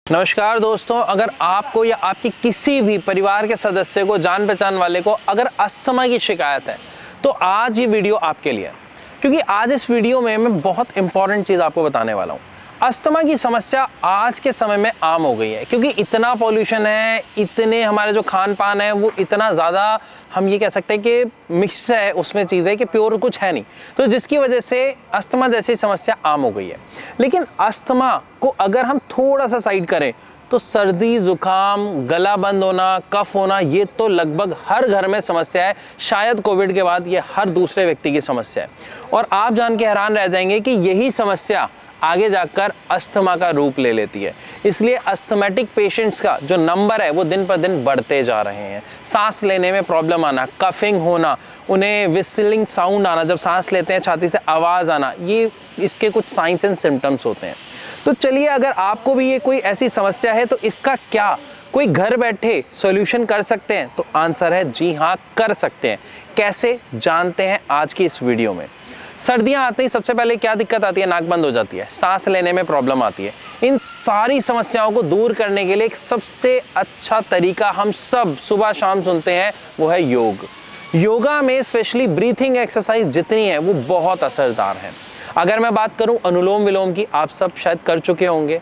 नमस्कार दोस्तों, अगर आपको या आपकी किसी भी परिवार के सदस्य को, जान पहचान वाले को अगर अस्थमा की शिकायत है तो आज ये वीडियो आपके लिए है। क्योंकि आज इस वीडियो में मैं बहुत इंपॉर्टेंट चीज़ आपको बताने वाला हूँ। अस्थमा की समस्या आज के समय में आम हो गई है क्योंकि इतना पॉल्यूशन है, इतने हमारे जो खान पान है वो इतना ज़्यादा, हम ये कह सकते हैं कि मिक्स है उसमें चीज़ें कि प्योर कुछ है नहीं, तो जिसकी वजह से अस्थमा जैसी समस्या आम हो गई है। लेकिन अस्थमा को अगर हम थोड़ा सा साइड करें तो सर्दी, जुकाम, गला बंद होना, कफ होना, ये तो लगभग हर घर में समस्या है। शायद कोविड के बाद ये हर दूसरे व्यक्ति की समस्या है। और आप जान के हैरान रह जाएंगे कि यही समस्या आगे जाकर अस्थमा का रूप ले लेती है। इसलिए अस्थमेटिक पेशेंट्स का जो नंबर है वो दिन पर दिन बढ़ते जा रहे हैं। सांस लेने में प्रॉब्लम आना, कफिंग होना, उन्हें विस्लिंग साउंड आना, जब सांस लेते हैं छाती से आवाज़ आना, ये इसके कुछ साइंस एंड सिम्टम्स होते हैं। तो चलिए, अगर आपको भी ये कोई ऐसी समस्या है तो इसका क्या कोई घर बैठे सॉल्यूशन कर सकते हैं? तो आंसर है जी हाँ, कर सकते हैं। कैसे, जानते हैं आज की इस वीडियो में। सर्दियां आते ही सबसे पहले क्या दिक्कत आती है? नाक बंद हो जाती है, सांस लेने में प्रॉब्लम आती है। इन सारी समस्याओं को दूर करने के लिए एक सबसे अच्छा तरीका हम सब सुबह शाम सुनते हैं, वो है योग। योगा में स्पेशली ब्रीथिंग एक्सरसाइज जितनी है वो बहुत असरदार है। अगर मैं बात करूं अनुलोम विलोम की, आप सब शायद कर चुके होंगे।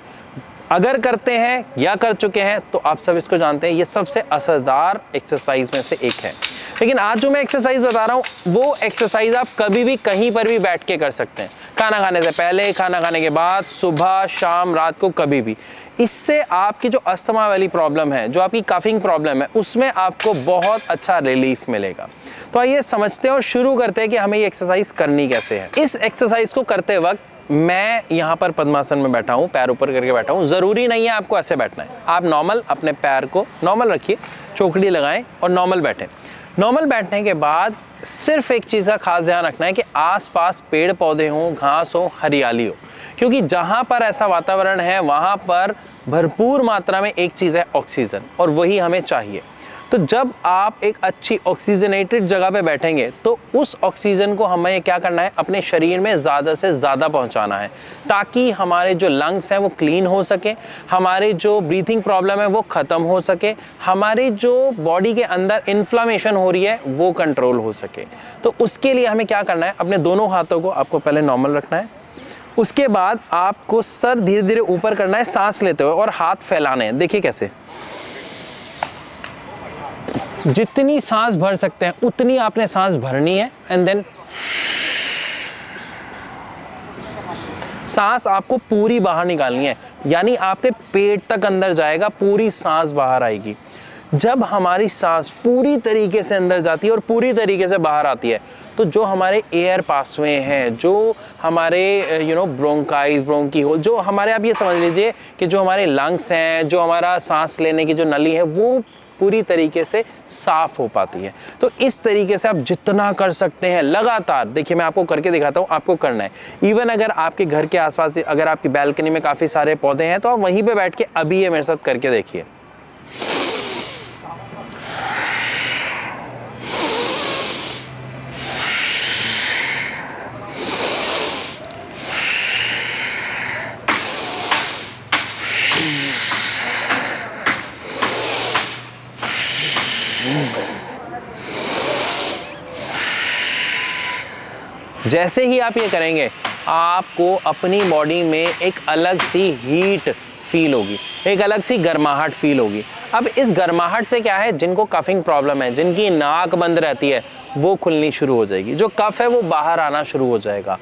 अगर करते हैं या कर चुके हैं तो आप सब इसको जानते हैं, ये सबसे असरदार एक्सरसाइज में से एक है। लेकिन आज जो मैं एक्सरसाइज बता रहा हूँ वो एक्सरसाइज आप कभी भी कहीं पर भी बैठ के कर सकते हैं। खाना खाने से पहले, खाना खाने के बाद, सुबह, शाम, रात को, कभी भी। इससे आपकी जो अस्थमा वाली प्रॉब्लम है, जो आपकी कफिंग प्रॉब्लम है, उसमें आपको बहुत अच्छा रिलीफ मिलेगा। तो आइए समझते हैं और शुरू करते हैं कि हमें ये एक्सरसाइज करनी कैसे है। इस एक्सरसाइज को करते वक्त मैं यहाँ पर पद्मासन में बैठा हूँ, पैर ऊपर करके बैठा हूँ। ज़रूरी नहीं है आपको ऐसे बैठना है, आप नॉर्मल अपने पैर को नॉर्मल रखिए, चौकड़ी लगाएं और नॉर्मल बैठें। नॉर्मल बैठने के बाद सिर्फ एक चीज़ का खास ध्यान रखना है कि आसपास पेड़ पौधे हों, घास हो, हरियाली हो। क्योंकि जहाँ पर ऐसा वातावरण है वहाँ पर भरपूर मात्रा में एक चीज़ है ऑक्सीजन, और वही हमें चाहिए। तो जब आप एक अच्छी ऑक्सीजनेटेड जगह पे बैठेंगे तो उस ऑक्सीजन को हमें क्या करना है? अपने शरीर में ज़्यादा से ज़्यादा पहुंचाना है, ताकि हमारे जो लंग्स हैं वो क्लीन हो सके, हमारे जो ब्रीथिंग प्रॉब्लम है वो ख़त्म हो सके, हमारी जो बॉडी के अंदर इन्फ्लामेशन हो रही है वो कंट्रोल हो सके। तो उसके लिए हमें क्या करना है? अपने दोनों हाथों को आपको पहले नॉर्मल रखना है। उसके बाद आपको सर धीरे धीरे ऊपर करना है सांस लेते हुए, और हाथ फैलाने हैं। देखिए कैसे, जितनी सांस भर सकते हैं उतनी आपने सांस भरनी है। एंड देन सांस आपको पूरी बाहर निकालनी है, यानी आपके पेट तक अंदर जाएगा, पूरी सांस बाहर आएगी। जब हमारी सांस पूरी तरीके से अंदर जाती है और पूरी तरीके से बाहर आती है तो जो हमारे एयर पासवे हैं, जो हमारे ब्रोंकाइज, ब्रोंकी हो, जो हमारे, आप ये समझ लीजिए कि जो हमारे लंग्स हैं, जो हमारा सांस लेने की जो नली है वो पूरी तरीके से साफ हो पाती है। तो इस तरीके से आप जितना कर सकते हैं लगातार, देखिए मैं आपको करके दिखाता हूँ, आपको करना है। इवन अगर आपके घर के आसपास, अगर आपकी बैल्कनी में काफ़ी सारे पौधे हैं तो आप वहीं पे बैठ के अभी ये मेरे साथ करके देखिए। जैसे ही आप ये करेंगे आपको अपनी बॉडी में एक अलग सी हीट फील होगी, एक अलग सी गर्माहट फील होगी। अब इस गर्माहट से क्या है, जिनको कफिंग प्रॉब्लम है, जिनकी नाक बंद रहती है, वो खुलनी शुरू हो जाएगी, जो कफ है वो बाहर आना शुरू हो जाएगा।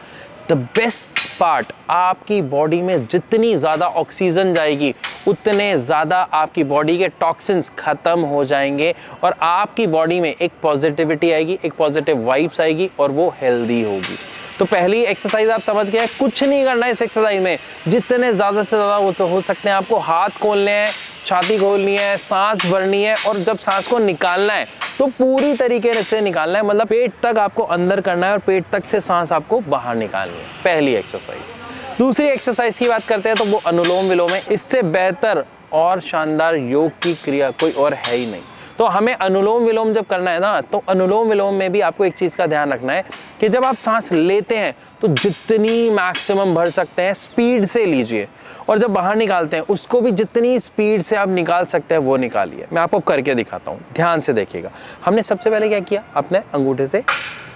द बेस्ट पार्ट, आपकी बॉडी में जितनी ज़्यादा ऑक्सीजन जाएगी उतने ज़्यादा आपकी बॉडी के टॉक्सिन्स ख़त्म हो जाएंगे और आपकी बॉडी में एक पॉजिटिविटी आएगी, एक पॉजिटिव वाइब्स आएगी और वो हेल्दी होगी। तो पहली एक्सरसाइज आप समझ गए, कुछ नहीं करना है इस एक्सरसाइज में। जितने ज़्यादा से ज़्यादा वो तो हो सकते हैं, आपको हाथ खोलने हैं, छाती खोलनी है, सांस भरनी है, और जब सांस को निकालना है तो पूरी तरीके से निकालना है, मतलब पेट तक आपको अंदर करना है और पेट तक से सांस आपको बाहर निकालनी है। पहली एक्सरसाइज। दूसरी एक्सरसाइज की बात करते हैं तो वो अनुलोम विलोम है। इससे बेहतर और शानदार योग की क्रिया कोई और है ही नहीं। तो हमें अनुलोम विलोम जब करना है ना, तो अनुलोम विलोम में भी आपको एक चीज़ का ध्यान रखना है कि जब आप सांस लेते हैं तो जितनी मैक्सिमम भर सकते हैं स्पीड से लीजिए, और जब बाहर निकालते हैं उसको भी जितनी स्पीड से आप निकाल सकते हैं वो निकालिए। मैं आपको करके दिखाता हूँ, ध्यान से देखिएगा। हमने सबसे पहले क्या किया, अपने अंगूठे से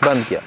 बंद किया,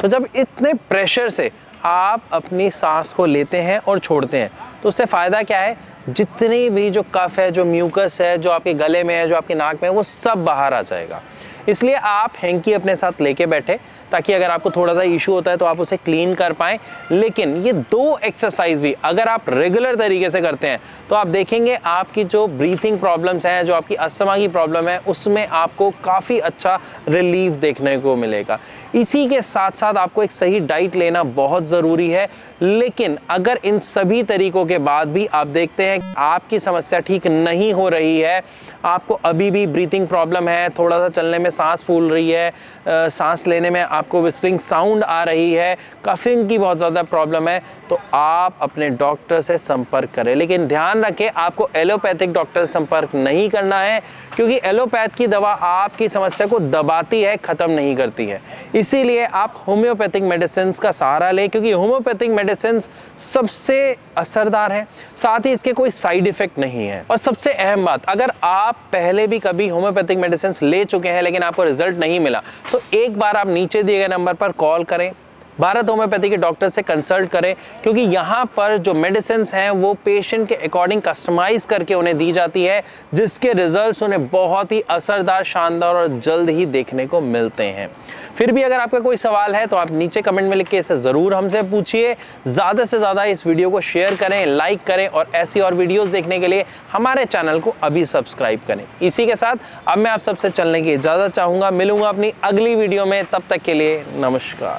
तो जब इतने प्रेशर से आप अपनी सांस को लेते हैं और छोड़ते हैं तो उससे फ़ायदा क्या है, जितनी भी जो कफ है, जो म्यूकस है, जो आपके गले में है, जो आपकी नाक में है, वो सब बाहर आ जाएगा। इसलिए आप हैंकी अपने साथ लेके बैठे ताकि अगर आपको थोड़ा सा इशू होता है तो आप उसे क्लीन कर पाएँ। लेकिन ये 2 एक्सरसाइज भी अगर आप रेगुलर तरीके से करते हैं तो आप देखेंगे आपकी जो ब्रीथिंग प्रॉब्लम्स हैं, जो आपकी अस्थमा की प्रॉब्लम है, उसमें आपको काफ़ी अच्छा रिलीफ देखने को मिलेगा। इसी के साथ साथ आपको एक सही डाइट लेना बहुत ज़रूरी है। लेकिन अगर इन सभी तरीकों के बाद भी आप देखते हैं कि आपकी समस्या ठीक नहीं हो रही है, आपको अभी भी ब्रीथिंग प्रॉब्लम है, थोड़ा सा चलने में सांस फूल रही है, सांस लेने में आपको विस्लिंग साउंड आ रही है, कफिंग की बहुत ज़्यादा प्रॉब्लम है, तो आप अपने डॉक्टर से संपर्क करें। लेकिन ध्यान रखें, आपको एलोपैथिक डॉक्टर से संपर्क नहीं करना है, क्योंकि एलोपैथ की दवा आपकी समस्या को दबाती है, ख़त्म नहीं करती है। इसीलिए आप होम्योपैथिक मेडिसिन का सहारा लें, क्योंकि होम्योपैथिक मेडिसिन सबसे असरदार है, साथ ही इसके कोई साइड इफेक्ट नहीं है। और सबसे अहम बात, अगर आप पहले भी कभी होम्योपैथिक मेडिसिन ले चुके हैं लेकिन आपको रिजल्ट नहीं मिला, तो एक बार आप नीचे दिए गए नंबर पर कॉल करें, भारत होम्योपैथी के डॉक्टर से कंसल्ट करें, क्योंकि यहाँ पर जो मेडिसिन्स हैं वो पेशेंट के अकॉर्डिंग कस्टमाइज करके उन्हें दी जाती है, जिसके रिजल्ट्स उन्हें बहुत ही असरदार, शानदार और जल्द ही देखने को मिलते हैं। फिर भी अगर आपका कोई सवाल है तो आप नीचे कमेंट में लिख के इसे ज़रूर हमसे पूछिए। ज़्यादा से ज़्यादा इस वीडियो को शेयर करें, लाइक करें, और ऐसी और वीडियोज़ देखने के लिए हमारे चैनल को अभी सब्सक्राइब करें। इसी के साथ अब मैं आप सबसे चलने की इजाज़त चाहूँगा। मिलूँगा अपनी अगली वीडियो में, तब तक के लिए नमस्कार।